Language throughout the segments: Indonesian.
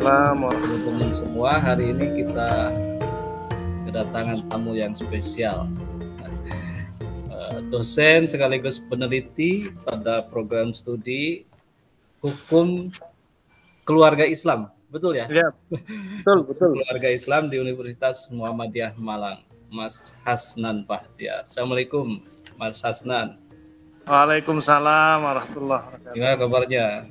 Waalaikumsalam warahmatullahi teman-teman semua. Hari ini kita kedatangan tamu yang spesial, dosen sekaligus peneliti pada program studi hukum keluarga Islam, betul ya? Ya, betul. Keluarga Islam di Universitas Muhammadiyah Malang, Mas Hasnan Bahtiar. Assalamualaikum, Mas Hasnan. Waalaikumsalam warahmatullahi wabarakatuh. Gimana kabarnya?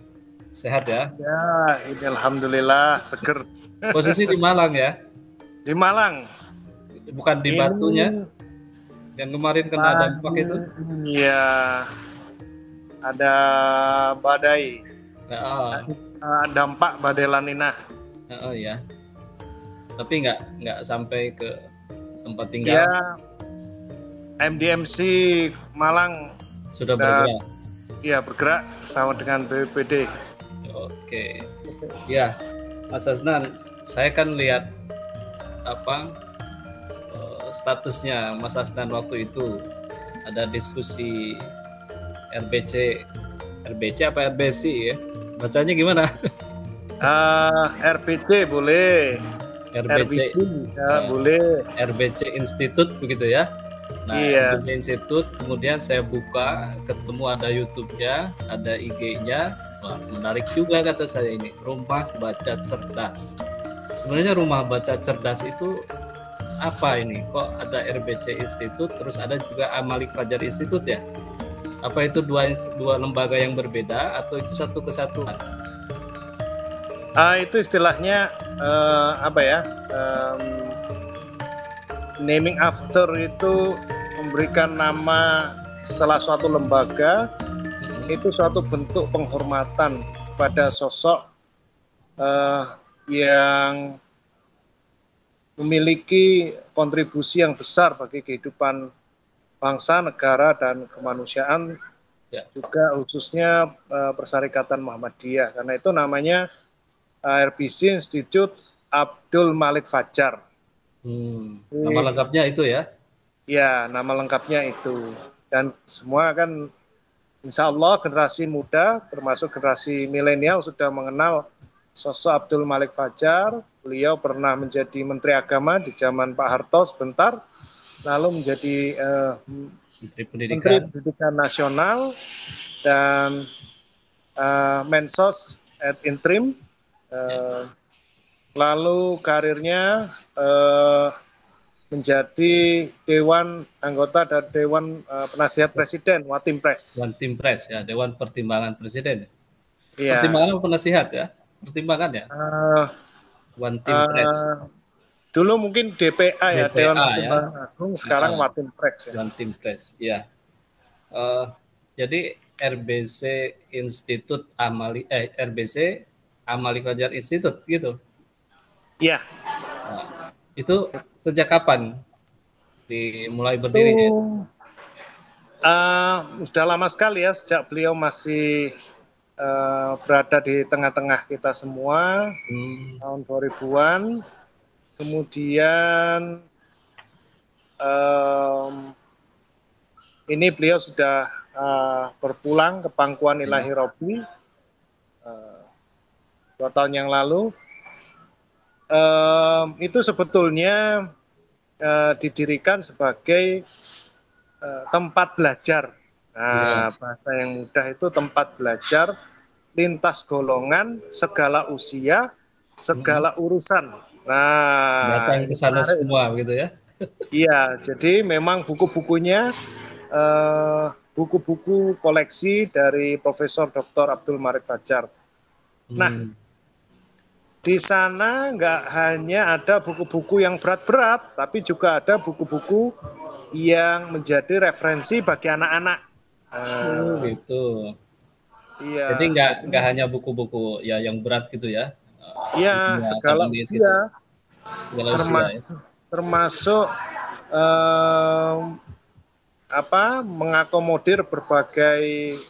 Sehat ya? Ya, ini alhamdulillah seger. Posisi di Malang ya? Di Malang. Bukan di Batunya? Yang kemarin kena dampak itu? Iya, ada badai. Dampak badai La Nina. Oh ya. Tapi nggak sampai ke tempat tinggal. Ya, MDMC Malang sudah bergerak. Iya, bergerak sama dengan BPBD. Oke. Ya, Mas Hasnan, saya kan lihat statusnya Mas Hasnan waktu itu ada diskusi RBC apa RBC ya? Bacanya gimana? RBC boleh. RBC ya, boleh. RBC Institute begitu ya? Nah, iya. RBC Institute, kemudian saya buka, ketemu ada YouTube-nya, ada IG-nya. Wah, menarik juga kata saya ini, Rumah Baca Cerdas. Sebenarnya Rumah Baca Cerdas itu apa ini? Kok ada RBC Institute, terus ada juga Amalik Fajar Institute ya? Apa itu dua lembaga yang berbeda atau itu satu kesatuan? Itu istilahnya naming after itu memberikan nama salah suatu lembaga. Itu suatu bentuk penghormatan pada sosok yang memiliki kontribusi yang besar bagi kehidupan bangsa, negara, dan kemanusiaan, juga khususnya Persyarikatan Muhammadiyah. Karena itu namanya RBC Institute Abdul Malik Fajar. Nama lengkapnya itu ya? Ya, nama lengkapnya itu. Dan semua kan insya Allah generasi muda, termasuk generasi milenial sudah mengenal sosok Abdul Malik Fajar. Beliau pernah menjadi Menteri Agama di zaman Pak Harto sebentar, lalu menjadi Menteri Pendidikan Nasional dan Mensos ad interim. Lalu karirnya menjadi anggota dan Dewan Penasihat Presiden, Watimpres. Watimpres ya, Dewan Pertimbangan Presiden. Iya. Pertimbangan atau penasihat ya? Pertimbangan ya? Watimpres. Dulu mungkin DPA ya, Dewan Pertimbangan ya? Agung, sekarang Watimpres ya. Watimpres, ya. Jadi RBC Institute RBC Amalik Fajar Institute gitu. Iya. Nah, itu sejak kapan dimulai berdiri? Sudah lama sekali ya, sejak beliau masih berada di tengah-tengah kita semua, tahun 2000-an. Kemudian ini beliau sudah berpulang ke pangkuan Ilahi Robbi 2 tahun yang lalu. Itu sebetulnya didirikan sebagai tempat belajar. Bahasa yang mudah itu tempat belajar lintas golongan, segala usia, segala urusan. Datang ke sana semua gitu ya? Iya, jadi memang buku-bukunya buku-buku koleksi dari Profesor Dr. Abdul Malik Fajar. Nah, di sana nggak hanya ada buku-buku yang berat-berat, tapi juga ada buku-buku yang menjadi referensi bagi anak-anak. Gitu. Iya. Jadi nggak hanya buku-buku ya yang berat gitu ya? Iya, segala usia. Gitu. Termasuk mengakomodir berbagai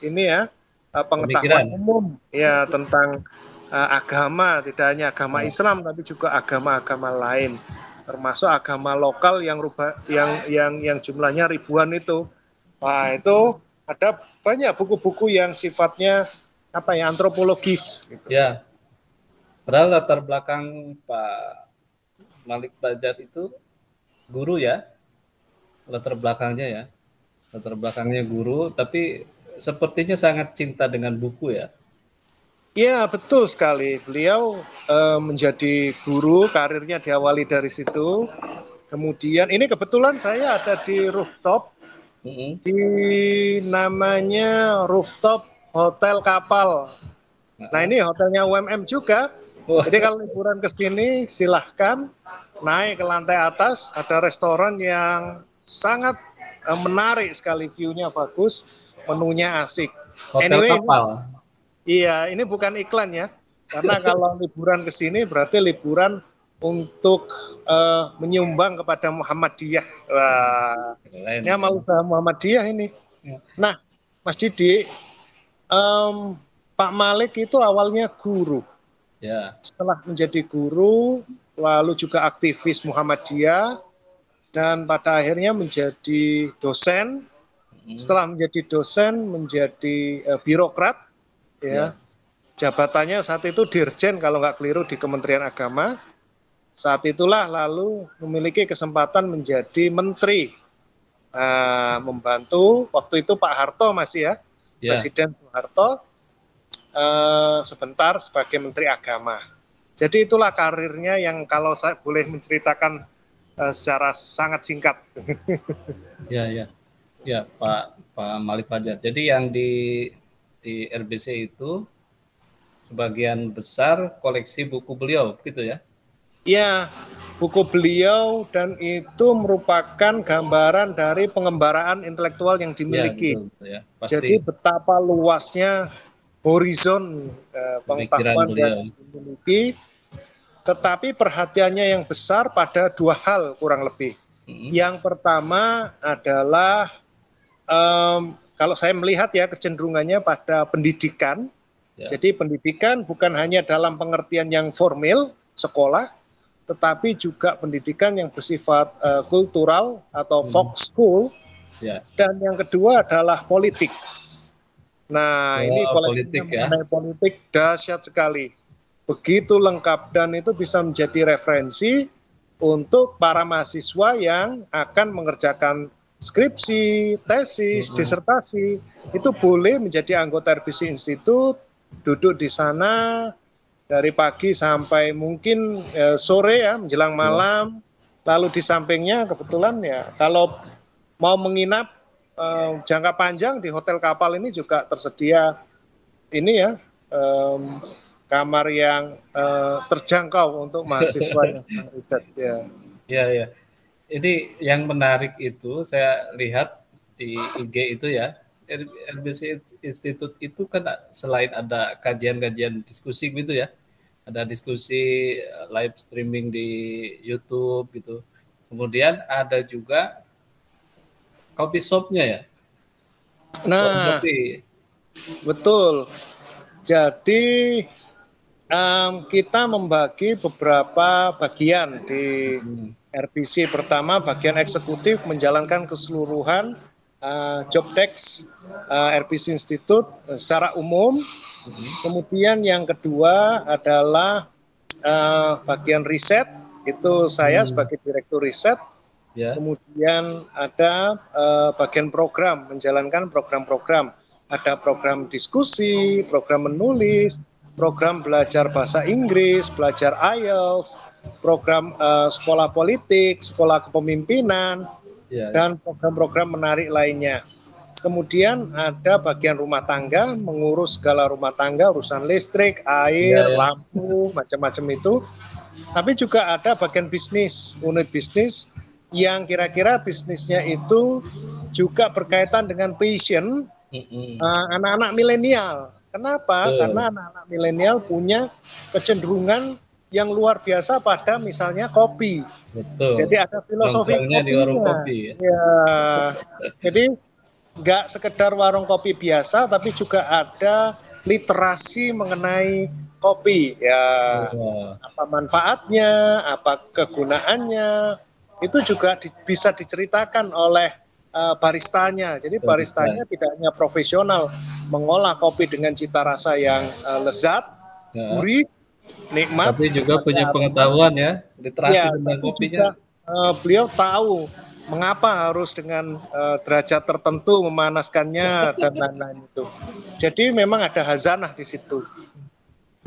pengetahuan umum ya tentang agama, tidak hanya agama Islam tapi juga agama-agama lain, termasuk agama lokal yang jumlahnya ribuan itu. Nah, itu ada banyak buku-buku yang sifatnya antropologis gitu. Ya. Padahal latar belakang Pak Malik Fajar itu guru ya, latar belakangnya ya. Latar belakangnya guru, tapi sepertinya sangat cinta dengan buku ya. Ya, betul sekali. Beliau menjadi guru, karirnya diawali dari situ. Kemudian ini kebetulan saya ada di rooftop, di namanya rooftop Hotel Kapal. Nah, ini hotelnya UMM juga. Jadi kalau liburan ke sini silahkan naik ke lantai atas, ada restoran yang sangat menarik sekali, view-nya bagus, menunya asik. Hotel Kapal. Iya, ini bukan iklan ya, karena kalau liburan ke sini berarti liburan untuk menyumbang kepada Muhammadiyah. Wah, ini amal usaha Muhammadiyah ini. Nah, Mas Didi, Pak Malik itu awalnya guru. Ya. Setelah menjadi guru, lalu juga aktivis Muhammadiyah, dan pada akhirnya menjadi dosen. Setelah menjadi dosen, menjadi birokrat, ya. Jabatannya saat itu Dirjen kalau nggak keliru di Kementerian Agama. Saat itulah lalu memiliki kesempatan menjadi menteri, membantu waktu itu Pak Harto masih ya, Presiden Soeharto, sebentar sebagai Menteri Agama. Jadi itulah karirnya yang kalau saya boleh menceritakan secara sangat singkat. Ya Pak Malik Fajar. Jadi yang di RBC itu sebagian besar koleksi buku beliau, gitu ya? Ya, buku beliau, dan itu merupakan gambaran dari pengembaraan intelektual yang dimiliki. Ya, betul, ya. Jadi betapa luasnya horizon pengetahuan yang dimiliki, tetapi perhatiannya yang besar pada dua hal kurang lebih. Yang pertama adalah kalau saya melihat ya kecenderungannya pada pendidikan. Jadi pendidikan bukan hanya dalam pengertian yang formal sekolah, tetapi juga pendidikan yang bersifat kultural atau folk school. Dan yang kedua adalah politik. Nah, ini politik ya. Mengenai politik dahsyat sekali. Begitu lengkap, dan itu bisa menjadi referensi untuk para mahasiswa yang akan mengerjakan skripsi, tesis, disertasi. Itu boleh menjadi anggota RBC Institute, duduk di sana dari pagi sampai mungkin sore ya, menjelang malam. Lalu di sampingnya kebetulan ya, kalau mau menginap jangka panjang di Hotel Kapal ini juga tersedia ini ya, kamar yang terjangkau untuk mahasiswa yang riset ya. Ya. Ini yang menarik itu saya lihat di IG itu ya, RBC Institute itu kan selain ada kajian-kajian diskusi gitu ya, ada diskusi live streaming di YouTube gitu. Kemudian ada juga coffee shop-nya ya. Nah, betul. Jadi kita membagi beberapa bagian di RBC. Pertama, bagian eksekutif menjalankan keseluruhan job desk RBC Institute secara umum. Kemudian yang kedua adalah bagian riset, itu saya sebagai direktur riset. Kemudian ada bagian program, menjalankan program-program. Ada program diskusi, program menulis, program belajar bahasa Inggris, belajar IELTS, program sekolah politik, sekolah kepemimpinan, dan program-program menarik lainnya. Kemudian ada bagian rumah tangga, mengurus segala rumah tangga, urusan listrik, air, lampu, macam-macam itu. Tapi juga ada bagian bisnis, unit bisnis, yang kira-kira bisnisnya itu juga berkaitan dengan passion anak-anak milenial. Kenapa? Karena anak-anak milenial punya kecenderungan yang luar biasa pada misalnya kopi. Jadi ada filosofi kopinya. Di warung kopi. Ya. Jadi nggak sekedar warung kopi biasa, tapi juga ada literasi mengenai kopi. Ya, apa manfaatnya, apa kegunaannya, itu juga bisa diceritakan oleh baristanya. Jadi baristanya tidak hanya profesional mengolah kopi dengan cita rasa yang lezat, gurih, nikmat. Tapi juga punya pengetahuan ya, literasi Ya, tentang tapi kopinya. juga beliau tahu mengapa harus dengan derajat tertentu memanaskannya dan lain-lain itu. Jadi memang ada hazanah di situ.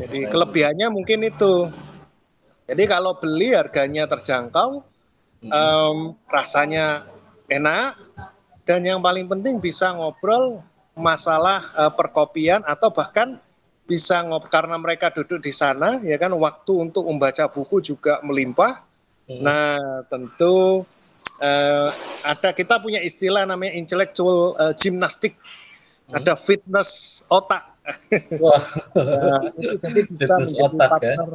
Jadi kelebihannya mungkin itu. Jadi kalau beli harganya terjangkau, rasanya enak, dan yang paling penting bisa ngobrol masalah perkopian atau bahkan bisa karena mereka duduk di sana, ya kan, waktu untuk membaca buku juga melimpah. Nah, tentu kita punya istilah namanya intellectual gymnastik, ada fitness otak. Wah, Nah, itu jadi bisa fitness menjadi otak ya. partner,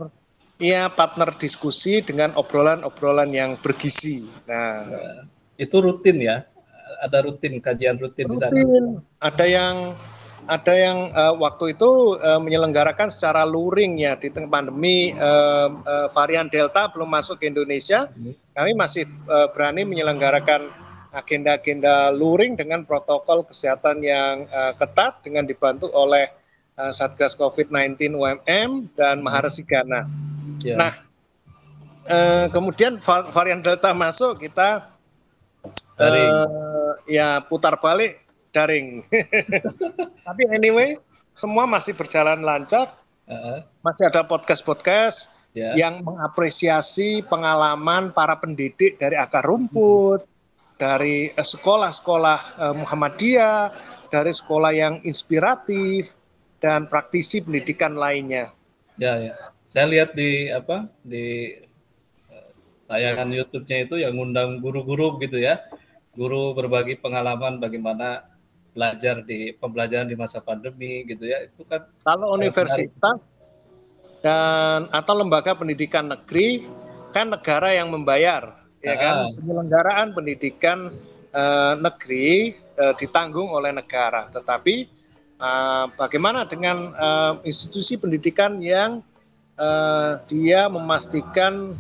ya partner diskusi dengan obrolan-obrolan yang bergizi. Nah, itu rutin ya, ada rutin kajian rutin di sana. rutin. Ada yang waktu itu menyelenggarakan secara luring ya di tengah pandemi varian Delta belum masuk ke Indonesia. Kami masih berani menyelenggarakan agenda-agenda luring dengan protokol kesehatan yang ketat dengan dibantu oleh Satgas COVID-19 UMM dan Maharesi Ghana. Ya. Nah, kemudian varian Delta masuk, kita ya putar balik daring. Tapi anyway, semua masih berjalan lancar. Masih ada podcast-podcast yang mengapresiasi pengalaman para pendidik dari akar rumput, dari sekolah-sekolah Muhammadiyah, dari sekolah yang inspiratif dan praktisi pendidikan lainnya. Ya. Saya lihat di tayangan YouTube-nya itu yang ngundang guru-guru gitu ya. Guru berbagi pengalaman bagaimana belajar di pembelajaran di masa pandemi gitu ya. Itu kan kalau universitas atau lembaga pendidikan negeri kan negara yang membayar, ya kan, penyelenggaraan pendidikan negeri ditanggung oleh negara. Tetapi bagaimana dengan institusi pendidikan yang dia memastikan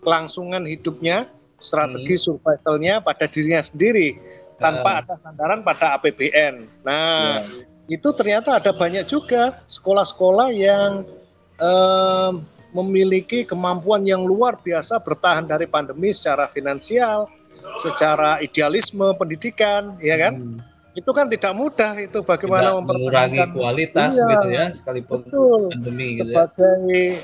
kelangsungan hidupnya, strategi survivalnya pada dirinya sendiri tanpa ada sandaran pada APBN. Nah, itu ternyata ada banyak juga sekolah-sekolah yang memiliki kemampuan yang luar biasa bertahan dari pandemi secara finansial, secara idealisme pendidikan, ya kan? Itu kan tidak mudah, itu bagaimana mengurangi kualitas gitu ya, sekalipun pandemi gitu ya. Sebagai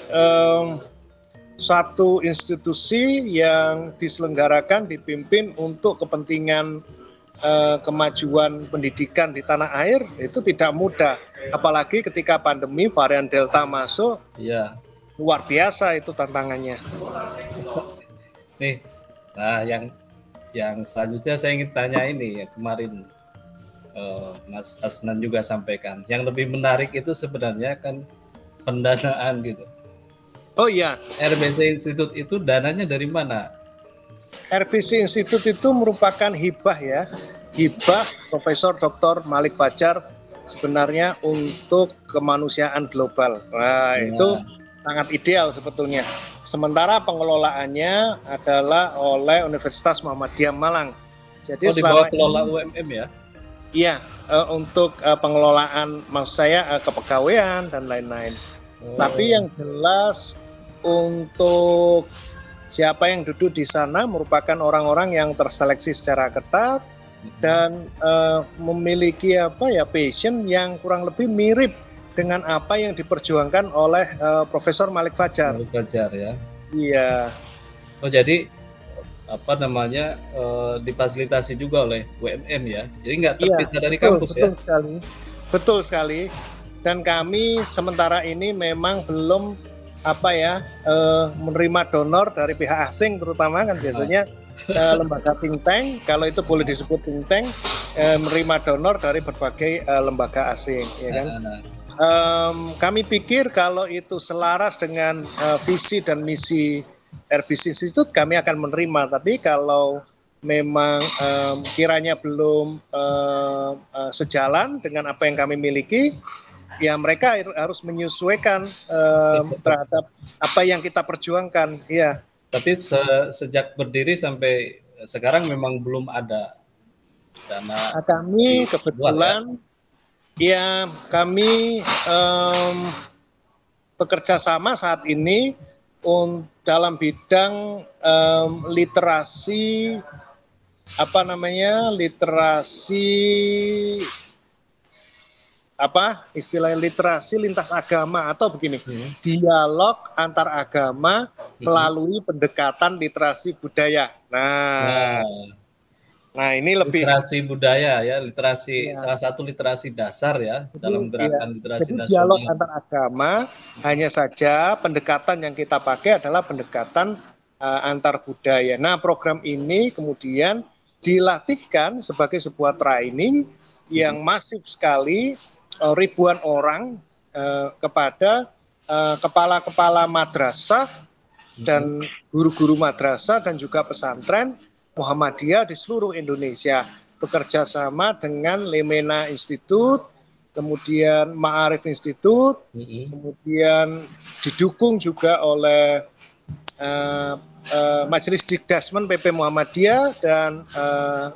satu institusi yang diselenggarakan, dipimpin untuk kepentingan kemajuan pendidikan di tanah air, itu tidak mudah. Apalagi ketika pandemi varian Delta masuk, luar biasa itu tantangannya. Nih, nah yang selanjutnya saya ingin tanya ini ya, kemarin Mas Hasnan juga sampaikan, yang lebih menarik itu sebenarnya kan pendanaan gitu. Oh iya, RBC Institute itu dananya dari mana? RBC Institute itu merupakan hibah ya, hibah Profesor Dr. Malik Fajar sebenarnya untuk kemanusiaan global. Nah, itu sangat ideal sebetulnya. Sementara pengelolaannya adalah oleh Universitas Muhammadiyah Malang. Jadi di bawah kelola UMM ya? Iya, untuk pengelolaan maksud saya kepegawaian dan lain-lain. Tapi yang jelas untuk siapa yang duduk di sana merupakan orang-orang yang terseleksi secara ketat dan memiliki passion yang kurang lebih mirip dengan apa yang diperjuangkan oleh Profesor Malik Fajar. Malik Fajar ya. Iya. Oh jadi difasilitasi juga oleh UMM ya. Jadi nggak terpisah dari kampus ya. Betul sekali. Dan kami sementara ini memang belum menerima donor dari pihak asing, terutama kan biasanya lembaga think tank, kalau itu boleh disebut think tank, menerima donor dari berbagai lembaga asing, ya kan. Kami pikir kalau itu selaras dengan visi dan misi RBC Institute, kami akan menerima. Tapi kalau memang kiranya belum sejalan dengan apa yang kami miliki, ya mereka harus menyesuaikan terhadap apa yang kita perjuangkan. Ya. Tapi sejak berdiri sampai sekarang memang belum ada dana. Kami kebetulan Ya, kami bekerja sama saat ini dalam bidang literasi literasi istilahnya literasi lintas agama atau begini, dialog antar agama melalui pendekatan literasi budaya. Nah ini lebih literasi budaya ya, salah satu literasi dasar ya dalam gerakan literasi jadi nasional. Dialog antar agama, hanya saja pendekatan yang kita pakai adalah pendekatan antar budaya. Nah, program ini kemudian dilatihkan sebagai sebuah training yang masif sekali, ribuan orang kepada kepala-kepala madrasah dan guru-guru madrasah dan juga pesantren Muhammadiyah di seluruh Indonesia, bekerja sama dengan Lemena Institute, kemudian Ma'arif Institute, kemudian didukung juga oleh Majelis Dikdasmen PP Muhammadiyah dan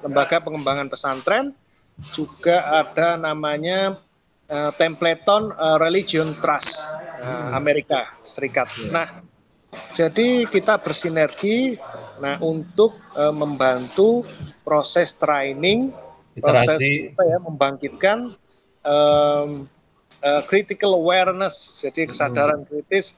Lembaga Pengembangan Pesantren. Juga ada namanya Templeton Religion Trust Amerika Serikat. Nah, jadi kita bersinergi untuk membantu proses training, proses membangkitkan critical awareness, jadi kesadaran kritis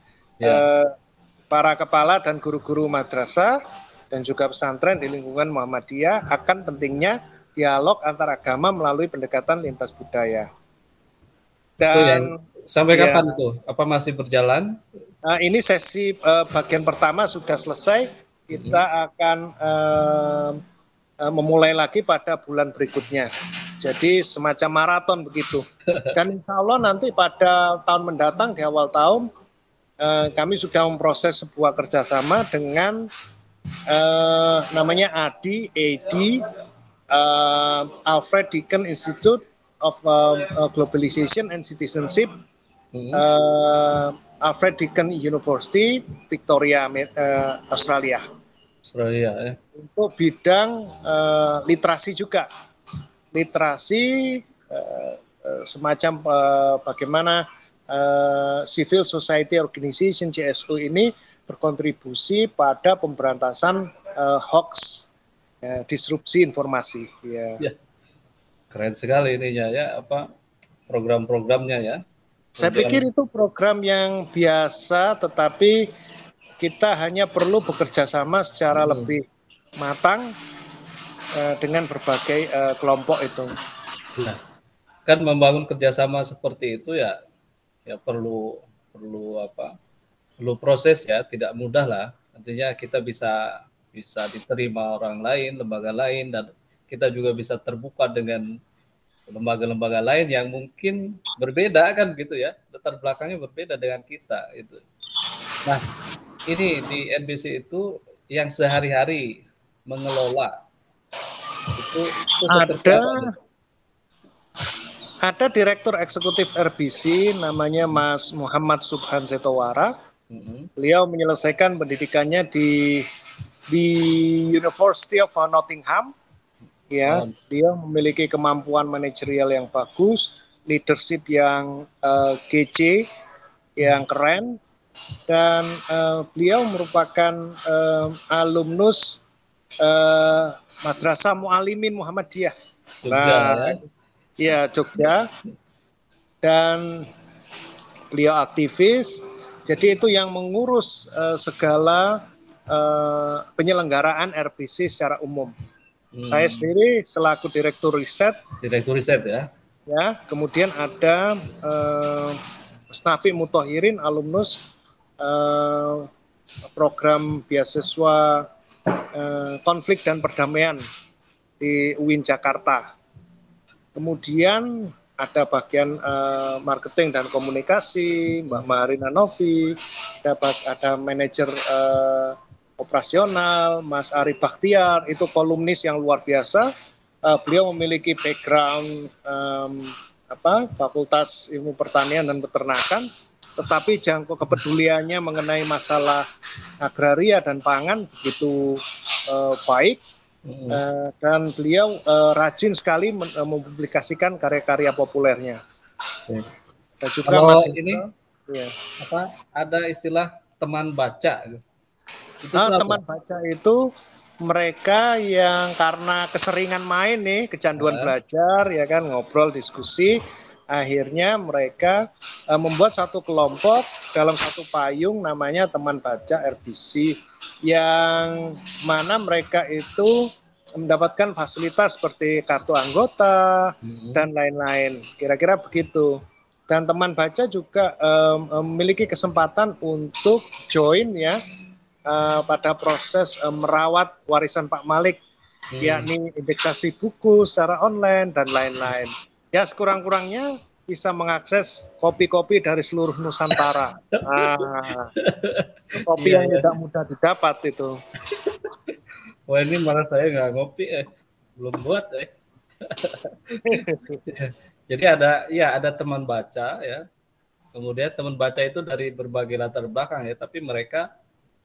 para kepala dan guru-guru madrasah dan juga pesantren di lingkungan Muhammadiyah akan pentingnya dialog antar agama melalui pendekatan lintas budaya. Dan sampai kapan itu? Apa masih berjalan? Ini sesi bagian pertama sudah selesai. Kita akan memulai lagi pada bulan berikutnya. Jadi semacam maraton begitu. Dan insya Allah nanti pada tahun mendatang di awal tahun kami sudah memproses sebuah kerjasama dengan namanya ADI, Alfred Deakin Institute of Globalization and Citizenship, Alfred Deakin University, Victoria, Australia. Ya. Untuk bidang literasi juga, literasi semacam bagaimana Civil Society Organization CSO ini berkontribusi pada pemberantasan hoax, disrupsi informasi. Ya. Keren sekali ininya ya, program-programnya ya. Saya pikir itu program yang biasa, tetapi kita hanya perlu bekerja sama secara lebih matang dengan berbagai kelompok itu. Nah, kan membangun kerjasama seperti itu ya perlu proses ya, tidak mudah lah. Artinya kita bisa diterima orang lain, lembaga lain, dan kita juga bisa terbuka dengan lembaga-lembaga lain yang mungkin berbeda kan gitu ya, latar belakangnya berbeda dengan kita itu. Nah, ini di NBC itu yang sehari-hari mengelola itu ada Direktur Eksekutif RBC namanya Mas Muhammad Subhan Setowara. Beliau menyelesaikan pendidikannya di University of Nottingham. Ya, dia memiliki kemampuan manajerial yang bagus, leadership yang kece, yang keren, dan beliau merupakan alumnus Madrasah Mu'alimin Muhammadiyah. Jogja. Dan beliau aktivis, jadi itu yang mengurus segala penyelenggaraan RBC secara umum. Saya sendiri selaku Direktur Riset ya. Ya, kemudian ada Nafi Muthahirin, alumnus program beasiswa konflik dan perdamaian di UIN Jakarta. Kemudian ada bagian marketing dan komunikasi, Mbak Marina Novi, ada manajer operasional, Mas Ari Bakhtiar, itu kolumnis yang luar biasa. Beliau memiliki background Fakultas Ilmu Pertanian dan Peternakan, tetapi jangkau kepeduliannya mengenai masalah agraria dan pangan begitu baik. Dan beliau rajin sekali mempublikasikan karya-karya populernya. Oke. Dan juga Kalau Mas ini Indra, ya. apa ada istilah teman baca gitu. Itu tuh apa? Teman baca itu mereka yang karena keseringan main nih, kecanduan Heeh. belajar, ya kan, ngobrol, diskusi, akhirnya mereka membuat satu kelompok dalam satu payung namanya teman baca RBC, yang mana mereka itu mendapatkan fasilitas seperti kartu anggota Hmm. dan lain-lain. Kira-kira begitu. Dan teman baca juga memiliki kesempatan untuk join ya pada proses merawat warisan Pak Malik, Hmm. yakni indeksasi buku secara online dan lain-lain. Ya sekurang-kurangnya bisa mengakses kopi-kopi dari seluruh Nusantara. Nah, itu kopi Iya yang ya. tidak mudah didapat itu. Wah ini malah saya nggak ngopi belum buat Jadi ada teman baca ya. Kemudian teman baca itu dari berbagai latar belakang ya, tapi mereka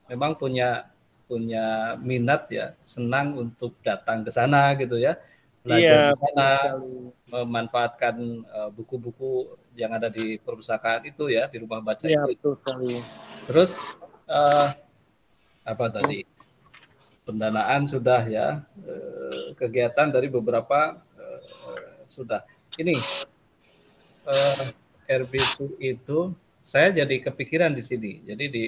memang punya punya minat ya, senang untuk datang ke sana gitu ya, Iya, belajar di betul sana, sekali. memanfaatkan buku-buku yang ada di perpustakaan itu ya, di rumah baca Iya, itu. betul sekali. Terus eh, apa tadi? Pendanaan sudah ya, kegiatan dari beberapa sudah. Ini RBC itu saya jadi kepikiran di sini. Jadi di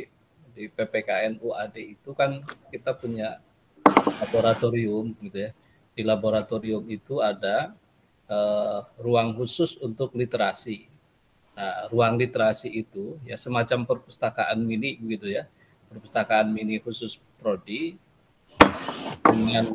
PPKN UAD itu kan kita punya laboratorium gitu ya. Di laboratorium itu ada ruang khusus untuk literasi. Nah, ruang literasi itu ya semacam perpustakaan mini gitu ya. Perpustakaan mini khusus prodi dengan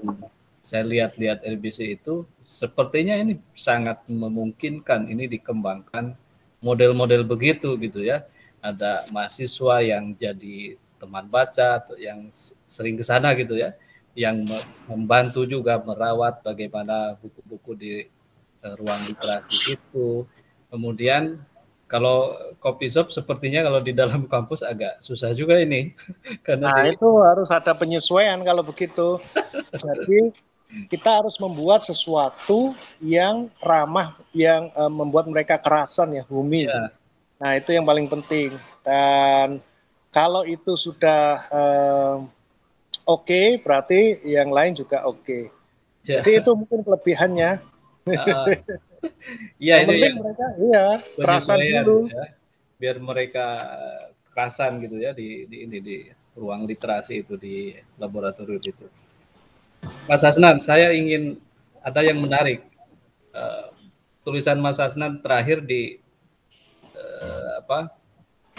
saya lihat-lihat LBC itu sepertinya ini sangat memungkinkan ini dikembangkan model-model begitu gitu ya. Ada mahasiswa yang jadi teman baca atau yang sering ke sana gitu ya, yang membantu juga merawat bagaimana buku-buku di ruang literasi itu. Kemudian kalau coffee shop sepertinya kalau di dalam kampus agak susah juga ini karena Nah, di itu harus ada penyesuaian kalau begitu. Jadi kita harus membuat sesuatu yang ramah, yang membuat mereka kerasan ya, bumi. ya, Nah, itu yang paling penting. Dan kalau itu sudah oke, berarti yang lain juga oke. Jadi ya, itu mungkin kelebihannya. ya Yang itu penting ya mereka, iya, kerasan penyesuaian dulu. ya biar mereka kerasan gitu ya di ruang literasi itu di laboratorium itu. Mas Hasnan, saya ingin ada yang menarik. Eh, Tulisan Mas Hasnan terakhir di apa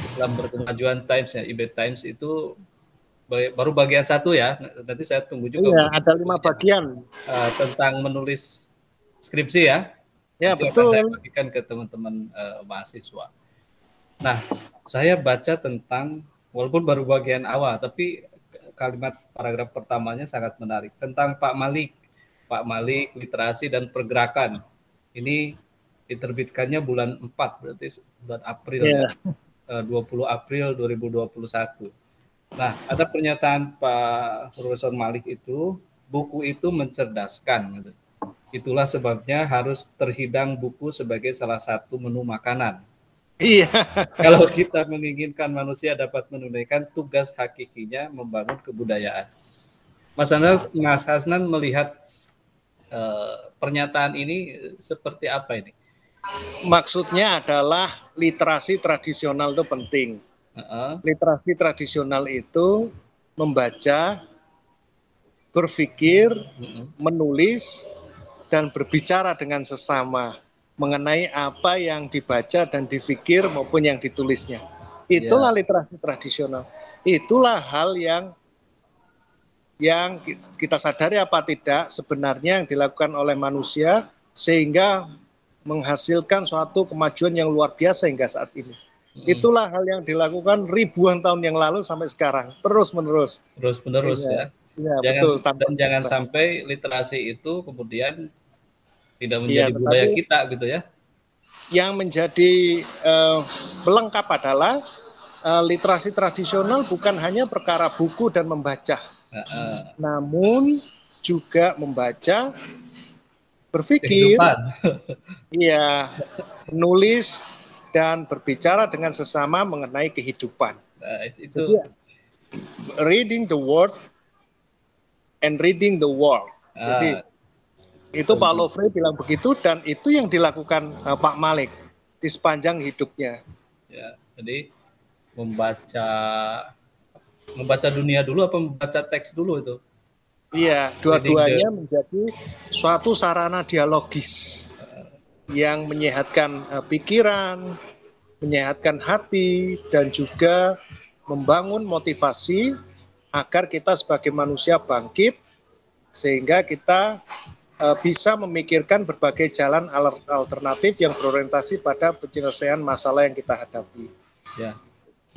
Islam Berkemajuan Times ya, IB Times itu baru bagian satu ya. Nanti saya tunggu juga Iya, untuk ada 5 bagian. tentang menulis skripsi ya. Ya, Nanti akan saya betul. bagikan ke teman-teman mahasiswa. Nah, saya baca tentang walaupun baru bagian awal, tapi kalimat paragraf pertamanya sangat menarik tentang Pak Malik. Pak Malik, literasi dan pergerakan. Ini diterbitkannya bulan 4, berarti bulan April ya. Ya. 20 April 2021. Nah, ada pernyataan Pak Profesor Malik itu, buku itu mencerdaskan. Gitu. Itulah sebabnya harus terhidang buku sebagai salah satu menu makanan. Iya. Kalau kita menginginkan manusia dapat menunaikan tugas hakikinya membangun kebudayaan. Mas Hasnan melihat pernyataan ini seperti apa ini? Maksudnya adalah literasi tradisional itu penting. Literasi tradisional itu membaca, berpikir, menulis, dan berbicara dengan sesama mengenai apa yang dibaca dan dipikir maupun yang ditulisnya. Itulah literasi tradisional. Itulah hal yang kita sadari apa tidak sebenarnya yang dilakukan oleh manusia sehingga menghasilkan suatu kemajuan yang luar biasa hingga saat ini. Itulah hal yang dilakukan ribuan tahun yang lalu sampai sekarang, terus menerus. Terus menerus ya. Ya, betul. Dan jangan sampai literasi itu kemudian tidak ya, menjadi budaya kita gitu ya. Yang menjadi pelengkap adalah literasi tradisional bukan hanya perkara buku dan membaca, namun juga membaca, berpikir, Kehidupan. iya, menulis dan berbicara dengan sesama mengenai kehidupan. Nah, itu Jadi reading the word and reading the world. Jadi itu Pak Lofre bilang begitu, dan itu yang dilakukan Pak Malik di sepanjang hidupnya. Ya, jadi membaca dunia dulu apa membaca teks dulu itu? Iya, dua-duanya menjadi suatu sarana dialogis yang menyehatkan pikiran, menyehatkan hati, dan juga membangun motivasi agar kita sebagai manusia bangkit, sehingga kita bisa memikirkan berbagai jalan alternatif yang berorientasi pada penyelesaian masalah yang kita hadapi. Ya,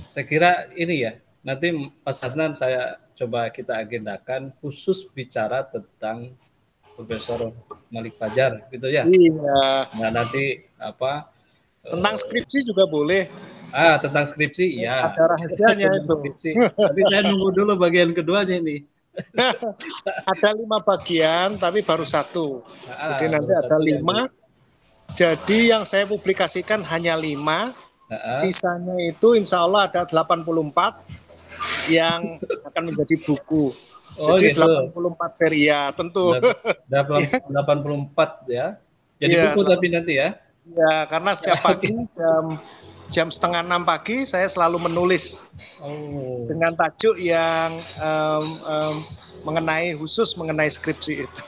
saya kira ini ya, nanti Mas Hasnan saya coba kita agendakan khusus bicara tentang Profesor Malik Fajar, gitu ya. Iya. Nah nanti apa? Tentang skripsi juga boleh. Tentang skripsi, ya. Ada rahasianya itu. Skripsi. Tapi saya nunggu dulu bagian keduanya ini. Ada 5 bagian, tapi baru 1. Jadi nanti ada 5. Jadi yang saya publikasikan hanya 5. Sisanya itu insya Allah ada 84 yang akan menjadi buku. Jadi gitu. 84 seri, ya tentu. 84 ya. Jadi ya, buku tapi nanti ya. Ya, karena setiap pagi jam setengah 6 pagi saya selalu menulis dengan tajuk yang khusus mengenai skripsi itu.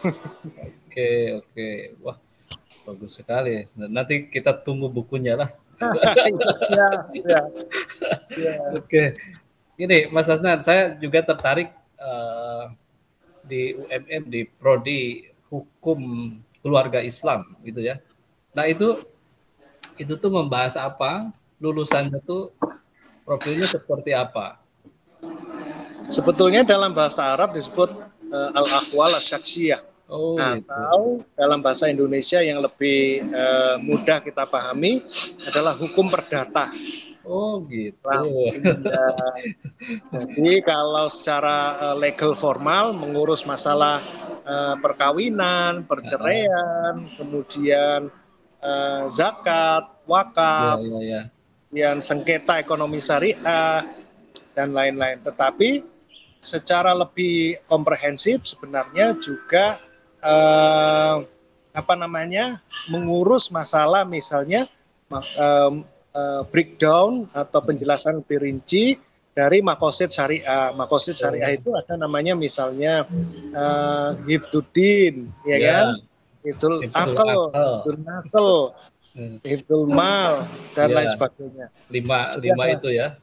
Oke. Wah, bagus sekali. Nanti kita tunggu bukunya lah. Ya. Oke. Ini Mas Hasnan, saya juga tertarik di UMM di Prodi Hukum Keluarga Islam gitu ya. Nah itu tuh membahas apa? Lulusannya tuh profilnya seperti apa? Sebetulnya dalam bahasa Arab disebut al-aqwal asy-syakhsiyah. Atau dalam bahasa Indonesia yang lebih mudah kita pahami adalah hukum perdata. Oh gitu. Jadi kalau secara legal formal mengurus masalah perkawinan, perceraian, kemudian zakat, wakaf, yang sengketa ekonomi syariah dan lain-lain. Tetapi secara lebih komprehensif sebenarnya juga mengurus masalah misalnya breakdown atau penjelasan lebih rinci dari makosid syariah. Makosid syariah itu ada namanya misalnya hifduddin, ya kan? Hifdul akal, hifdul nasl, hifdul mal, dan lain sebagainya. 5 itu ya.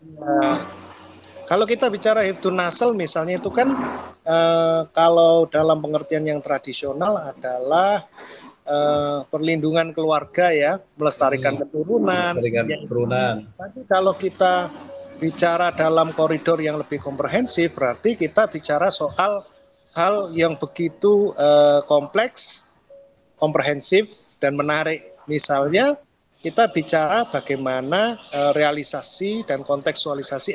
Kalau kita bicara hifdul nasl misalnya itu kan kalau dalam pengertian yang tradisional adalah perlindungan keluarga ya, melestarikan keturunan. Tapi kalau kita bicara dalam koridor yang lebih komprehensif, berarti kita bicara soal hal yang begitu kompleks, komprehensif, dan menarik. Misalnya kita bicara bagaimana realisasi dan kontekstualisasi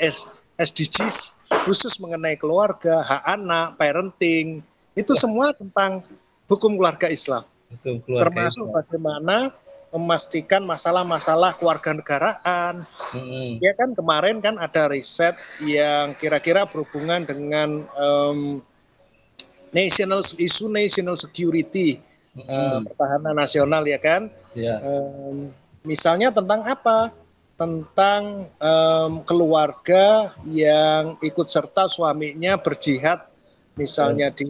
SDGs khusus mengenai keluarga, hak anak, parenting, itu semua tentang hukum keluarga Islam. Termasuk bagaimana memastikan masalah-masalah kewarganegaraan. Ya kan kemarin kan ada riset yang kira-kira berhubungan dengan national security, pertahanan nasional ya kan. Misalnya tentang apa? Tentang keluarga yang ikut serta suaminya berjihad misalnya di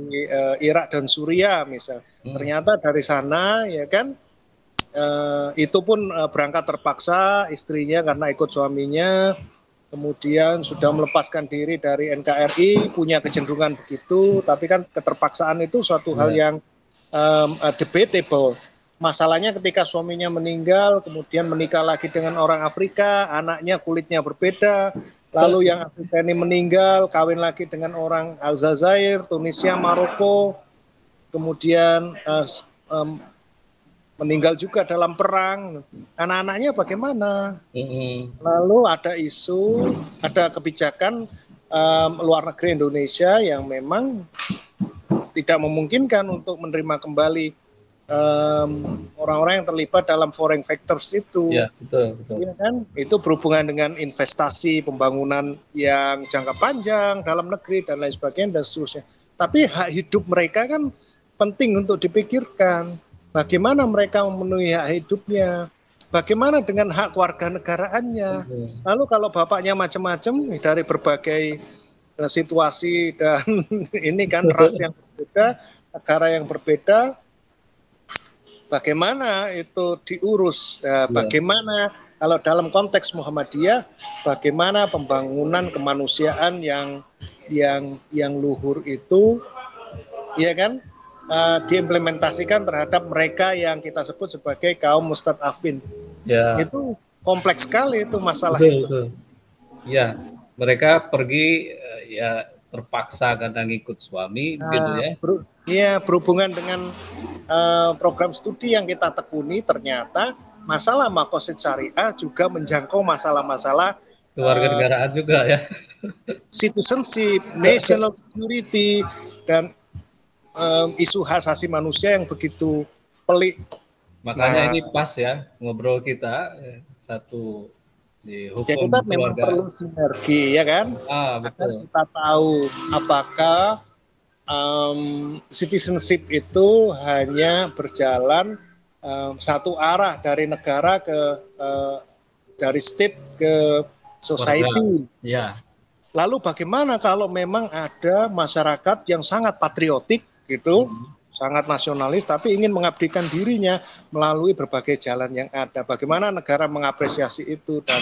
Irak dan Suriah misal. Ternyata dari sana ya kan itu pun berangkat terpaksa istrinya karena ikut suaminya, kemudian sudah melepaskan diri dari NKRI, punya kecenderungan begitu, tapi kan keterpaksaan itu suatu hal yang debatable. Masalahnya ketika suaminya meninggal, kemudian menikah lagi dengan orang Afrika, anaknya kulitnya berbeda, lalu yang Afrika ini meninggal, kawin lagi dengan orang Aljazair, Tunisia, Maroko, kemudian meninggal juga dalam perang. Anak-anaknya bagaimana? Lalu ada isu, ada kebijakan luar negeri Indonesia yang memang tidak memungkinkan untuk menerima kembali orang-orang yang terlibat dalam foreign factors itu. Ya, betul, betul. Ya kan? Itu berhubungan dengan investasi, pembangunan yang jangka panjang dalam negeri dan lain sebagainya dan seterusnya. Tapi hak hidup mereka kan penting untuk dipikirkan. Bagaimana mereka memenuhi hak hidupnya? Bagaimana dengan hak kewarganegaraannya? Lalu kalau bapaknya macam-macam dari berbagai situasi dan ini kan ras yang berbeda, negara yang berbeda, bagaimana itu diurus? Bagaimana kalau dalam konteks Muhammadiyah, bagaimana pembangunan kemanusiaan yang luhur itu, ya kan, diimplementasikan terhadap mereka yang kita sebut sebagai kaum mustadafin. Ya. Itu kompleks sekali itu masalah betul, itu. Betul. Ya, mereka pergi ya terpaksa karena ngikut suami, gitu ya. Iya, berhubungan dengan program studi yang kita tekuni, ternyata masalah makosid syariah juga menjangkau masalah-masalah kewarganegaraan juga ya. Citizenship, national security, dan isu hak asasi manusia yang begitu pelik. Makanya ini pas ya ngobrol kita satu di hukum jadi kita memang perlu sinergi, ya kan? Betul. Agar kita tahu apakah citizenship itu hanya berjalan satu arah dari negara ke dari state ke society. Ya. Lalu bagaimana kalau memang ada masyarakat yang sangat patriotik gitu, sangat nasionalis, tapi ingin mengabdikan dirinya melalui berbagai jalan yang ada. Bagaimana negara mengapresiasi itu dan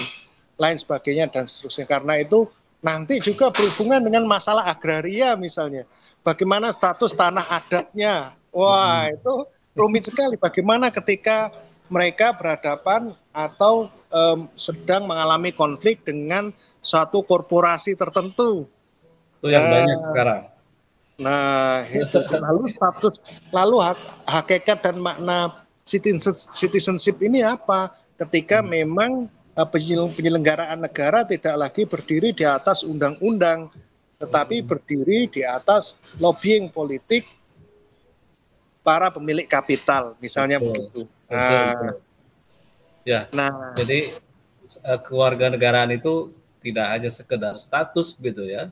lain sebagainya dan seterusnya. Karena itu nanti juga berhubungan dengan masalah agraria misalnya. Bagaimana status tanah adatnya. Wah, itu rumit sekali. Bagaimana ketika mereka berhadapan atau sedang mengalami konflik dengan suatu korporasi tertentu. Itu yang banyak sekarang. Nah, itu lalu status, lalu hakikat dan makna citizenship ini apa? Ketika memang penyelenggaraan negara tidak lagi berdiri di atas undang-undang, tetapi berdiri di atas lobbying politik para pemilik kapital, misalnya begitu. Ya, jadi kewarganegaraan itu tidak hanya sekedar status gitu ya,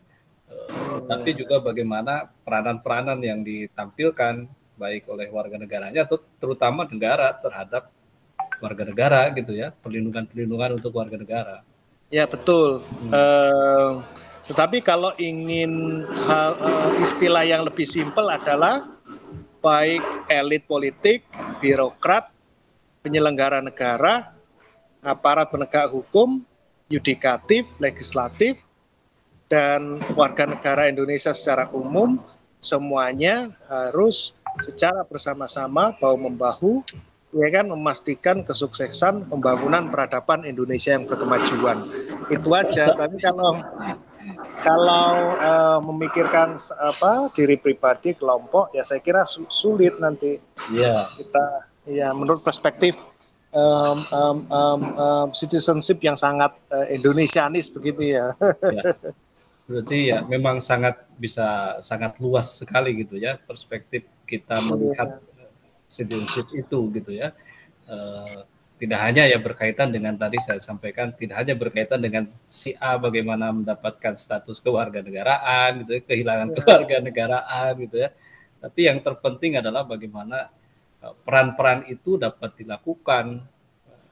tapi juga bagaimana peranan-peranan yang ditampilkan baik oleh warga negaranya atau terutama negara terhadap warga negara gitu ya, perlindungan untuk warga negara. Ya betul. Tetapi kalau ingin istilah yang lebih simpel adalah baik elit politik, birokrat, penyelenggara negara, aparat penegak hukum, yudikatif, legislatif, dan warga negara Indonesia secara umum, semuanya harus secara bersama-sama bahu-membahu, ya kan, memastikan kesuksesan pembangunan peradaban Indonesia yang berkemajuan. Itu aja. Tapi kalau memikirkan diri pribadi, kelompok, ya saya kira sulit nanti. Kita, ya menurut perspektif citizenship yang sangat Indonesianis begitu ya. Berarti ya memang sangat luas sekali gitu ya perspektif kita melihat citizenship itu gitu ya. Tidak hanya ya berkaitan dengan tadi saya sampaikan, tidak hanya berkaitan dengan si A bagaimana mendapatkan status kewarganegaraan gitu ya, kehilangan kewarganegaraan gitu ya. Tapi yang terpenting adalah bagaimana peran-peran itu dapat dilakukan.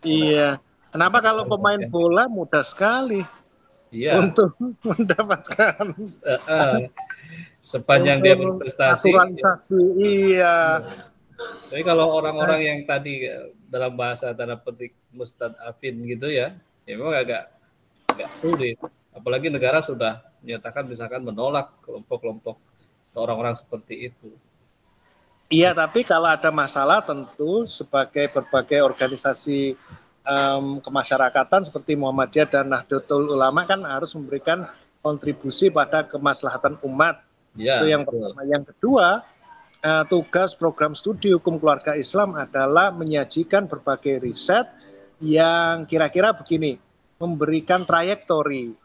Iya. Kenapa kalau pemain bola mudah sekali untuk mendapatkan sepanjang dia berprestasi. Iya. Tapi kalau orang-orang yang tadi dalam bahasa tanda petik mustadafin gitu ya memang agak sulit. Apalagi negara sudah menyatakan misalkan menolak kelompok-kelompok atau orang-orang seperti itu. Iya, tapi kalau ada masalah tentu sebagai berbagai organisasi kemasyarakatan seperti Muhammadiyah dan Nahdlatul Ulama kan harus memberikan kontribusi pada kemaslahatan umat. Itu yang pertama. Yang kedua, tugas program studi hukum keluarga Islam adalah menyajikan berbagai riset yang kira-kira begini, memberikan trayektori,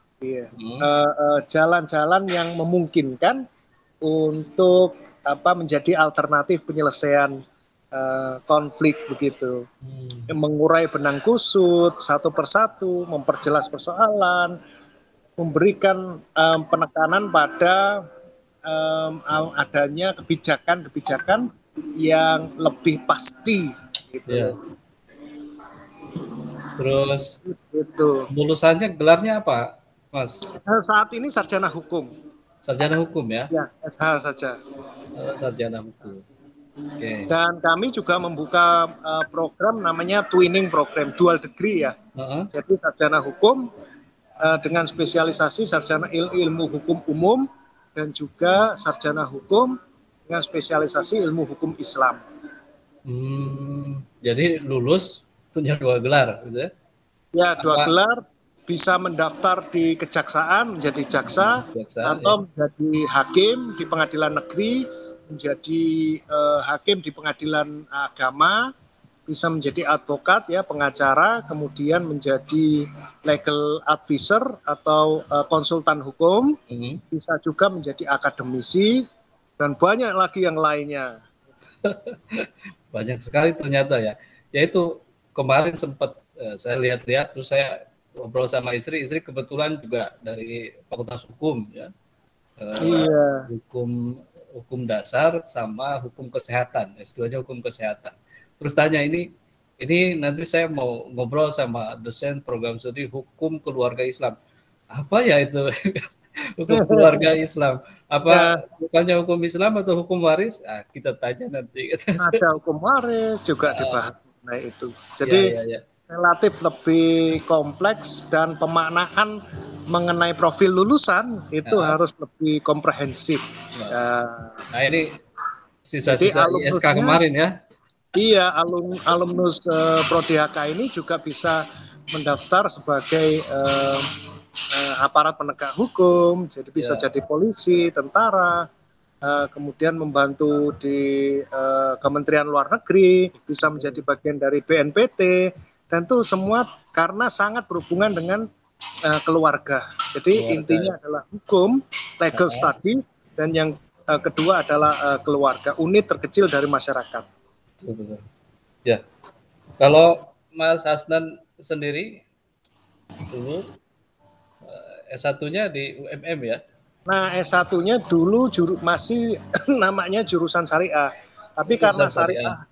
jalan-jalan yang memungkinkan untuk menjadi alternatif penyelesaian konflik begitu. Mengurai benang kusut satu persatu, memperjelas persoalan, memberikan penekanan pada adanya kebijakan-kebijakan yang lebih pasti gitu. Ya. Terus Gitu. lulusannya gelarnya apa, Mas? Saat ini sarjana hukum. Sarjana hukum ya? Ya, SH saja. Sarjana hukum. Okay. Dan kami juga membuka program namanya twinning program, dual degree ya. Jadi sarjana hukum dengan spesialisasi sarjana ilmu hukum umum dan juga sarjana hukum dengan spesialisasi ilmu hukum Islam. Jadi lulus punya 2 gelar, gitu ya? Ya, 2 gelar, bisa mendaftar di kejaksaan menjadi jaksa atau menjadi hakim di pengadilan negeri, menjadi hakim di pengadilan agama, bisa menjadi advokat ya, pengacara, kemudian menjadi legal advisor atau konsultan hukum, bisa juga menjadi akademisi dan banyak lagi yang lainnya. Banyak sekali ternyata ya. Yaitu kemarin sempat saya lihat-lihat, terus saya ngobrol sama istri kebetulan juga dari Fakultas Hukum ya. Iya. Hukum dasar sama hukum kesehatan, S2-nya hukum kesehatan. Terus tanya ini nanti saya mau ngobrol sama dosen program studi hukum keluarga Islam. Apa ya itu? Hukum keluarga Islam. Apa bukannya hukum Islam atau hukum waris? Kita tanya nanti. Ada hukum waris juga dibahas. Nah itu. Jadi relatif lebih kompleks dan pemaknaan mengenai profil lulusan itu harus lebih komprehensif. Nah ini sisa-sisa ISK kemarin ya. Iya, alumnus Prodi HK ini juga bisa mendaftar sebagai aparat penegak hukum, jadi bisa jadi polisi, tentara, kemudian membantu di Kementerian Luar Negeri, bisa menjadi bagian dari BNPT, dan itu semua karena sangat berhubungan dengan keluarga. Jadi intinya adalah hukum, legal study, dan yang kedua adalah keluarga, unit terkecil dari masyarakat. Betul. Ya, kalau Mas Hasnan sendiri dulu S1-nya di UMM ya? Nah, S1-nya dulu masih namanya jurusan syariah. Tapi karena syariah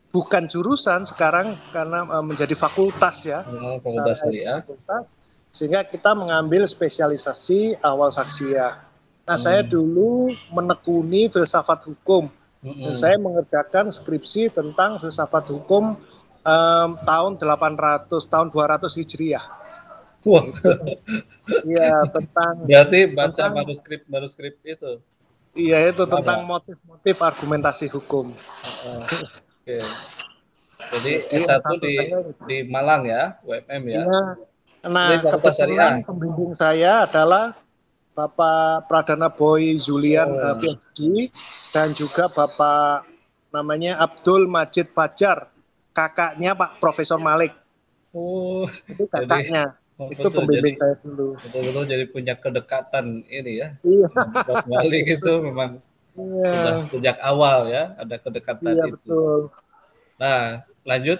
bukan jurusan sekarang karena menjadi fakultas ya. Fakultas syariah. Sehingga kita mengambil spesialisasi awal saksiyah. Nah, saya dulu menekuni filsafat hukum. Dan saya mengerjakan skripsi tentang filsafat hukum tahun 200 Hijriah. Wah. Iya, tentang. Berarti baca manuskrip itu. Iya, itu tentang motif-motif argumentasi hukum. Oke. Jadi S1 di Malang ya, UMM ya. Iya. Nah, kebetulan pembimbing saya adalah Bapak Pradana Boy Julian PhD dan juga Bapak namanya Abdul Majid Fajar, kakaknya Pak Profesor Malik. Itu kakaknya. Itu pembimbing saya dulu. Betul-betul jadi punya kedekatan ini ya. Iya. Pak Malik itu memang sudah sejak awal ya ada kedekatan itu. Betul. Nah, lanjut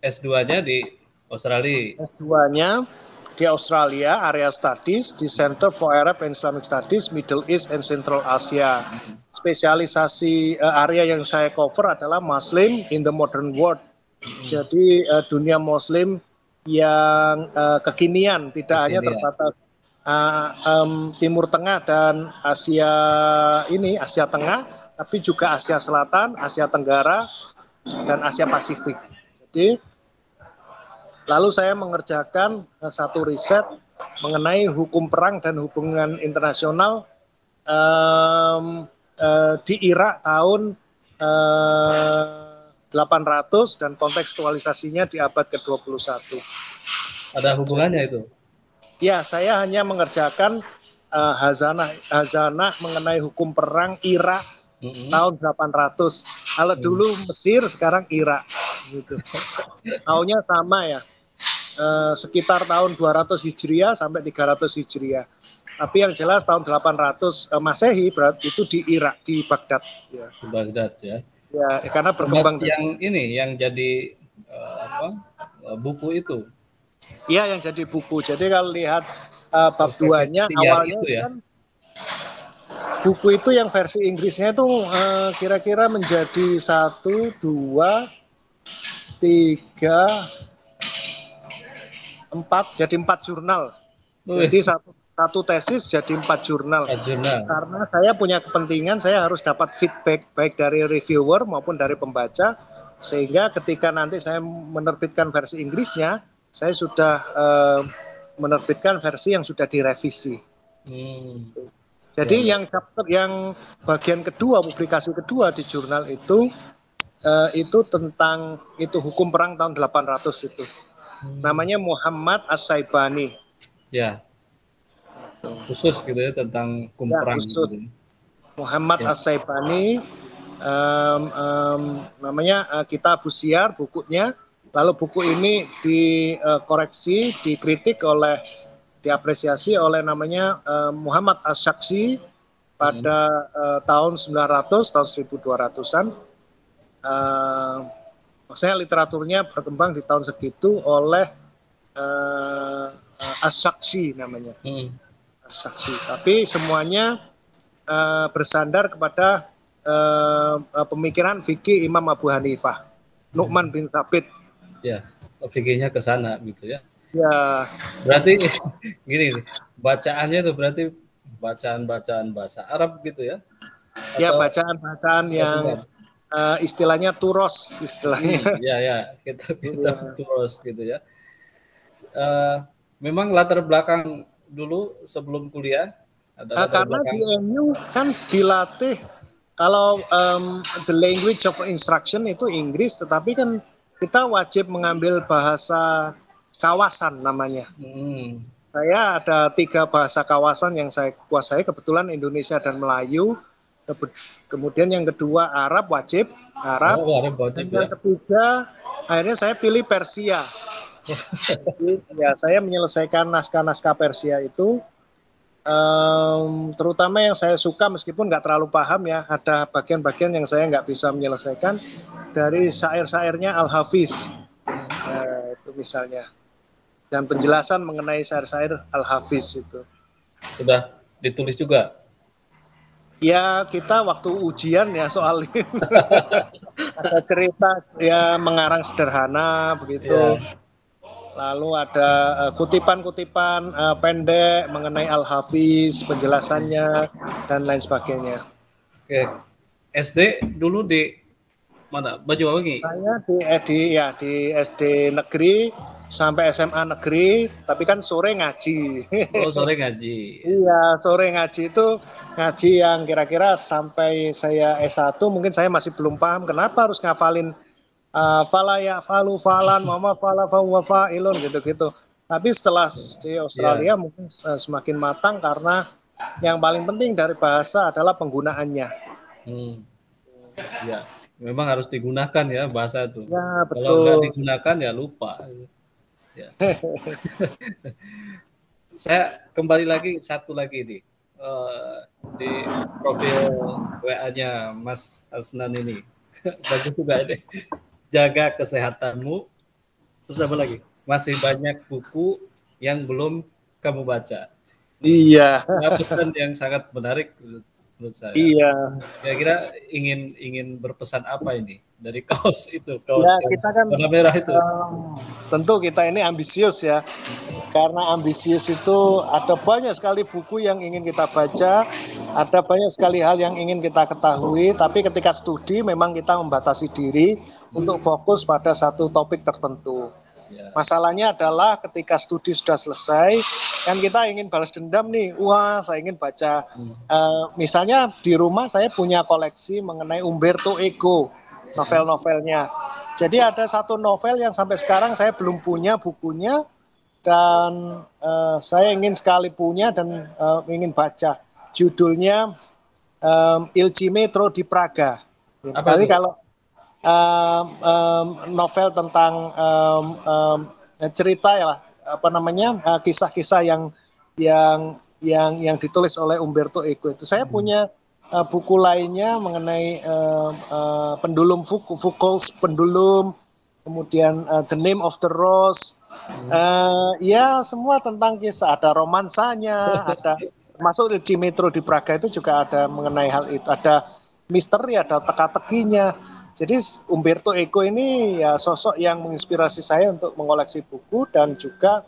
S2-nya di Australia. S2-nya di Australia, area studies di Center for Arab and Islamic Studies, Middle East and Central Asia. Spesialisasi area yang saya cover adalah Muslim in the Modern World. Jadi dunia Muslim yang kekinian, tidak hanya terbatas Timur Tengah dan Asia Tengah, tapi juga Asia Selatan, Asia Tenggara, dan Asia Pasifik. Jadi lalu saya mengerjakan satu riset mengenai hukum perang dan hubungan internasional di Irak tahun 800 dan kontekstualisasinya di abad ke-21. Ada hubungannya itu? Ya, saya hanya mengerjakan hazanah mengenai hukum perang Irak tahun 800. Kalau dulu Mesir, sekarang Irak. Gitu. Tahunnya sama ya. Sekitar tahun 200 Hijriah sampai 300 Hijriah. Tapi yang jelas tahun 800 Masehi berarti itu di Irak, di Baghdad. Ya. Di Baghdad ya. Ya, karena Termasuk berkembang. yang ini yang jadi buku itu. Iya, yang jadi buku. Jadi kalau lihat bab Efek 2-nya siar awalnya itu ya. kan buku itu yang versi Inggrisnya itu kira-kira menjadi 1, 2, 3, 4, jadi 4 jurnal. Jadi satu tesis jadi 4 jurnal. Jurnal. Karena saya punya kepentingan, saya harus dapat feedback baik dari reviewer maupun dari pembaca, sehingga ketika nanti saya menerbitkan versi Inggrisnya, saya sudah menerbitkan versi yang sudah direvisi. Jadi Ya. yang bagian kedua, publikasi kedua di jurnal itu tentang hukum perang tahun 800 itu. Namanya Muhammad As-Saibani. Ya. Khusus gitu ya tentang hukum perang. Gitu. Muhammad As-Saibani, namanya Kitab Syiar bukunya. Lalu buku ini dikoreksi, dikritik diapresiasi oleh namanya Muhammad As-Shaksi pada tahun 900, tahun 1200-an. Maksudnya literaturnya berkembang di tahun segitu oleh As-Shaksi namanya. As-Shaksi. Tapi semuanya bersandar kepada pemikiran fikih Imam Abu Hanifah, Nu'man bin Thabit. Ya, fikihnya ke sana gitu ya. Ya. Berarti gini nih, bacaannya itu berarti bacaan-bacaan bahasa Arab gitu ya? Ya, bacaan-bacaan yang istilahnya turos istilahnya. Ya, kita turos gitu ya. Memang latar belakang dulu sebelum kuliah ada latar karena belakang. di MU kan dilatih kalau the language of instruction itu Inggris, tetapi kan kita wajib mengambil bahasa kawasan namanya. Saya ada 3 bahasa kawasan yang saya kuasai, kebetulan Indonesia dan Melayu. Kemudian yang kedua Arab wajib, Arab. Dan yang ketiga akhirnya saya pilih Persia. Jadi, ya saya menyelesaikan naskah-naskah Persia itu. Terutama yang saya suka meskipun nggak terlalu paham ya, ada bagian-bagian yang saya nggak bisa menyelesaikan dari syair-syairnya Al-Hafiz. Itu misalnya. Dan penjelasan mengenai syair-syair Al-Hafiz itu. Sudah ditulis juga? Ya, kita waktu ujian ya soal ini. Ada cerita ya mengarang sederhana begitu. Lalu ada kutipan-kutipan pendek mengenai Al-Hafiz, penjelasannya dan lain sebagainya. Oke. SD dulu di mana? Banyuwangi. Saya di SD negeri sampai SMA negeri, tapi kan sore ngaji. Oh, sore ngaji. Iya, sore ngaji itu ngaji yang kira-kira sampai saya S1 mungkin saya masih belum paham kenapa harus ngafalin fala ya falu falan mama fala fa wa fa'ilun gitu-gitu. Tapi setelah di Australia mungkin semakin matang karena yang paling penting dari bahasa adalah penggunaannya. Ya, memang harus digunakan ya bahasa itu. Ya, betul. Kalau nggak digunakan ya lupa. Ya. Saya kembali lagi satu lagi nih di profil WA-nya Mas Asnan ini. Bagus juga ini. Jaga kesehatanmu. Terus apa lagi? Masih banyak buku yang belum kamu baca. Iya. Nah, pesan yang sangat menarik menurut saya. Iya. Kira-kira ingin berpesan apa ini dari kaos itu? Kaos ya, kita kan warna merah itu. Tentu kita ini ambisius ya. Karena ambisius itu ada banyak sekali buku yang ingin kita baca, ada banyak sekali hal yang ingin kita ketahui, tapi ketika studi memang kita membatasi diri untuk fokus pada satu topik tertentu. Masalahnya adalah ketika studi sudah selesai, kan kita ingin balas dendam nih, wah saya ingin baca. Misalnya di rumah saya punya koleksi mengenai Umberto Eco, novel-novelnya. Jadi ada satu novel yang sampai sekarang saya belum punya bukunya, dan saya ingin sekali punya dan ingin baca. Judulnya Il Cimetro di Praga. Jadi kalau novel tentang cerita ya, kisah-kisah yang ditulis oleh Umberto Eco itu. Saya punya buku lainnya mengenai pendulum Foucault's pendulum, kemudian The Name of the Rose, ya semua tentang kisah, ada romansanya, ada termasuk Ci Metro di Praga itu juga ada mengenai hal itu, ada misteri, ada teka-tekinya. Jadi Umberto Eco ini ya sosok yang menginspirasi saya untuk mengoleksi buku dan juga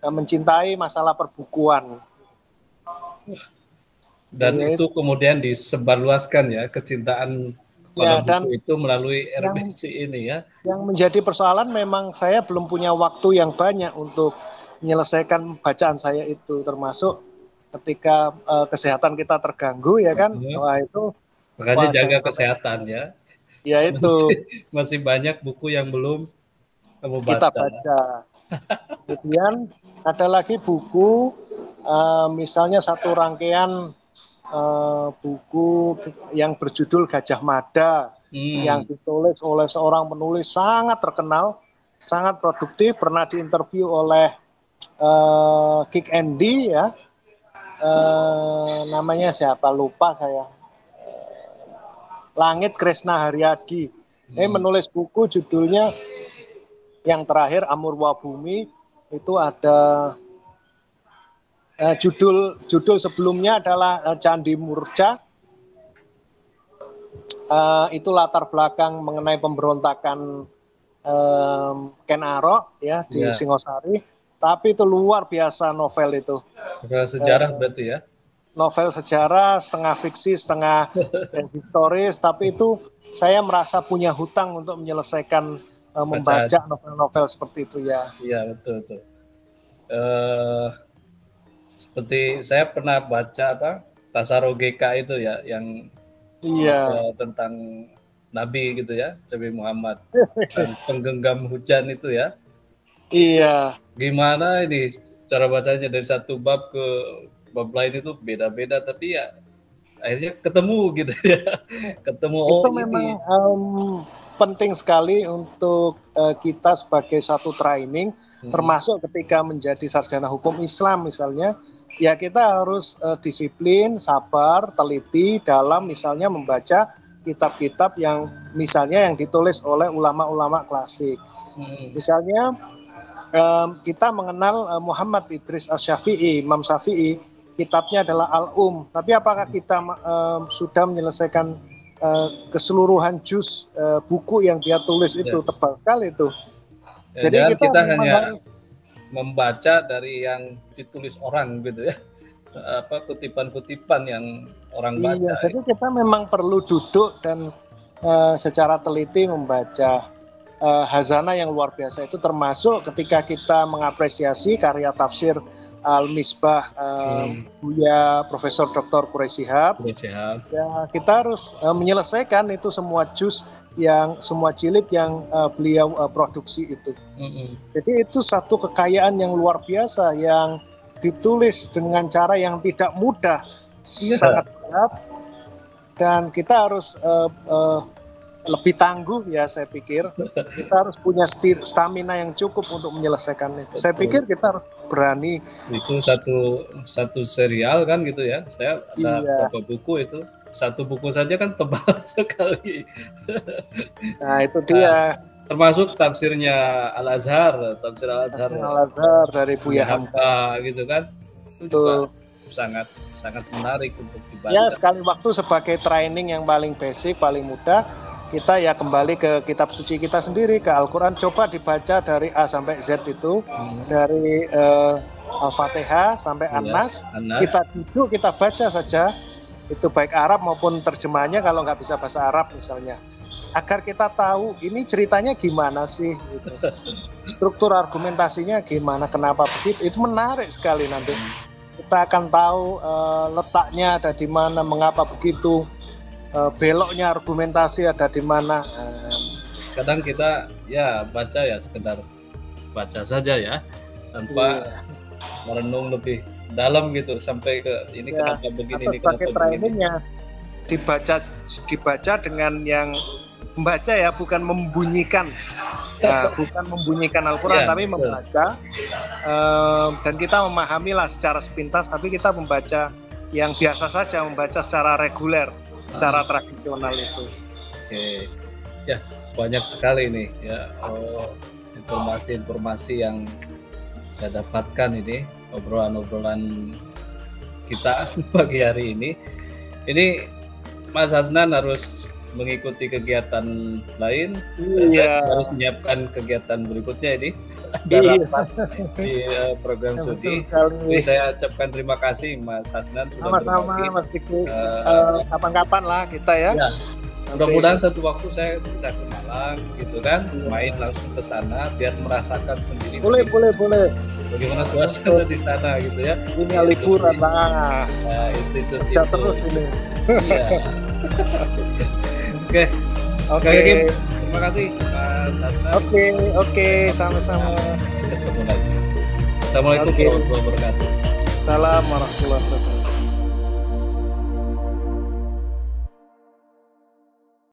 mencintai masalah perbukuan. Dan itu kemudian disebarluaskan ya, kecintaan pada buku itu melalui RBC ini ya. Yang menjadi persoalan memang saya belum punya waktu yang banyak untuk menyelesaikan bacaan saya itu, termasuk ketika kesehatan kita terganggu ya kan. Wah itu makanya jaga kesehatan ya. Ya itu masih banyak buku yang belum kamu baca. Kita baca. Kemudian ada lagi buku misalnya satu rangkaian buku yang berjudul Gajah Mada yang ditulis oleh seorang penulis sangat terkenal, sangat produktif, pernah diinterview oleh Kick Andy ya, namanya siapa lupa saya, Langit Kresna Haryadi. Menulis buku judulnya yang terakhir Amurwa Bumi, itu ada judul sebelumnya adalah Candi Murja. Itu latar belakang mengenai pemberontakan Ken Arok ya di Singosari. Tapi itu luar biasa novel itu. Sejarah berarti ya? Novel sejarah, setengah fiksi, setengah historis. Tapi itu saya merasa punya hutang untuk menyelesaikan membaca novel-novel seperti itu ya. Iya betul. Seperti saya pernah baca Tasaro GK itu ya, yang tentang Nabi gitu ya, Nabi Muhammad, dan penggenggam hujan itu ya. Iya. Gimana ini cara bacanya dari satu bab ke bab lain itu beda-beda, tapi ya akhirnya ketemu gitu ya, ketemu. Itu memang penting sekali untuk kita sebagai satu training. Termasuk ketika menjadi sarjana hukum Islam misalnya, ya kita harus disiplin, sabar, teliti dalam misalnya membaca kitab-kitab yang misalnya yang ditulis oleh ulama-ulama klasik. Misalnya kita mengenal Muhammad Idris Asy-Syafi'i, Imam Syafi'i, kitabnya adalah Al-Um. Tapi apakah kita sudah menyelesaikan keseluruhan juz buku yang dia tulis itu, tebal sekali itu. Jadi kita hanya membaca dari yang ditulis orang gitu ya, kutipan-kutipan yang orang baca. Iya, jadi kita memang perlu duduk dan secara teliti membaca hazanah yang luar biasa itu, termasuk ketika kita mengapresiasi karya tafsir Al-Misbah Buya Profesor Dr. Quraisy Shihab. Ya, kita harus menyelesaikan itu semua juz yang semua jilid yang beliau produksi itu. Jadi itu satu kekayaan yang luar biasa yang ditulis dengan cara yang tidak mudah, sangat berat, dan kita harus lebih tangguh ya, saya pikir kita harus punya stamina yang cukup untuk menyelesaikan itu. Saya pikir kita harus berani. Itu satu serial kan gitu ya. Saya ada beberapa buku itu. Satu buku saja kan tebal sekali. Nah itu dia. Termasuk tafsirnya Al-Azhar, tafsir Al-Azhar dari Buya Hamka gitu kan. Itu sangat menarik untuk dibaca. Ya, sekali waktu sebagai training yang paling basic, paling mudah, kita ya kembali ke kitab suci kita sendiri, ke Al-Quran. Coba dibaca dari A sampai Z itu, dari Al-Fatihah sampai An-Nas. Kita duduk, kita baca saja. Itu baik Arab maupun terjemahannya kalau nggak bisa bahasa Arab misalnya, agar kita tahu ini ceritanya gimana sih gitu. Struktur argumentasinya gimana, kenapa begitu, itu menarik sekali. Nanti kita akan tahu letaknya ada di mana, mengapa begitu, beloknya argumentasi ada di mana. Kadang kita ya baca ya sekedar baca saja ya, tanpa merenung lebih dalam gitu sampai ke ini kenapa begini, ini kenapa trainingnya dibaca dengan yang membaca ya, bukan membunyikan. Nah, bukan membunyikan Al-Quran, tapi membaca, dan kita memahami lah secara sepintas, tapi kita membaca yang biasa saja membaca secara reguler, secara tradisional itu. Oke. Ya, banyak sekali nih ya informasi-informasi yang saya dapatkan ini, obrolan-obrolan kita pagi hari ini. Ini Mas Hasnan harus mengikuti kegiatan lain. Saya harus menyiapkan kegiatan berikutnya ini. Ada rapat di program studi. Jadi saya ucapkan terima kasih Mas Hasnan sudah berbagi. Mas Diki. Kapan-kapan lah kita ya. Mudah-mudahan satu waktu saya bisa ke Malang gitu kan, main langsung ke sana biar merasakan sendiri. Boleh. Bagaimana suasana di sana gitu ya. Ini liburan lah. Institut itu. Terus ini. Iya. Oke. Terima kasih Mas Hasnan. Oke, sama-sama. Ketemu lagi. Assalamualaikum warahmatullahi wabarakatuh. Salam warahmatullahi wabarakatuh.